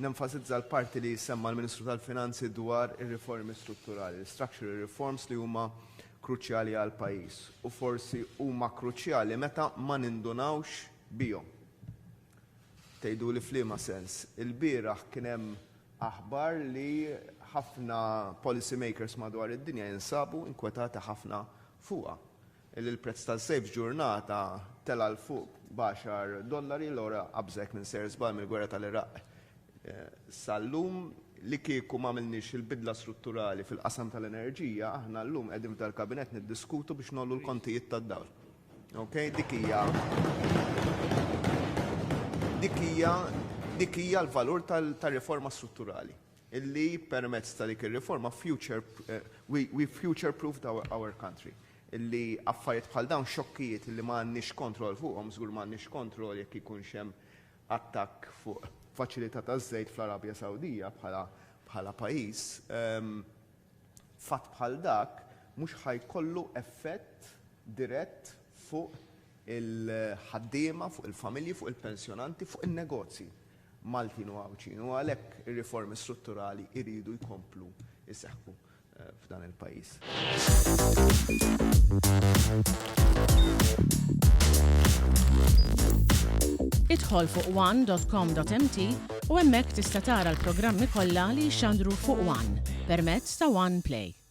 nenfasizza l-parti li semma l-Ministru tal-Finanzi dwar ir-riformi strutturali, structural reforms li huma kruċjali għal pajjiż u forsi huma kruċjali meta ma nindunawx bihom. Tgħidu li f'liema sens. Il-bieraħ kien hemm aħbar li ħafna policy makers madwar id-dinja jinsabu inkwetati ħafna fuqha. Il-prezz tal-sejf ġurnata tela l-fuq $10 l-ora qabżek minn ser żball mill-gwerra tal-Iraq. Sal-lum li kieku ma għamilniex il-bidla strutturali fil-qasam tal-enerġija, aħna llum qegħdin tal-kabinet niddiskutu biex nollu l-kontijiet tad-dawl. Okay? Dik hija l-valur tal-riforma strutturali. Illi permezz ta' dik ir-riforma we future-proofed our country. Illi affarijiet bħal dawn xokkijiet illi m'għandniex kontroll fuqhom, żgur m'għandniex kontroll jekk ikunx hemm attakk fuq faċilità taż-żejt fl-Arabja Sawdija bħala pajjiż, fatt bħal dak mhux ħajkollu effett dirett fuq il-ħaddiema, fuq il-familji, fuq il-pensjonanti, fuq in-negozji Maltin u Għawċin. U għalhekk ir-riformi strutturali jridu jkomplu jseħħu f'dan il-pajjiż. Idħol fuq one.com.mt u hemmhekk tista' tara l-programmi kollha li jxandru fuq One permezz ta' One Play.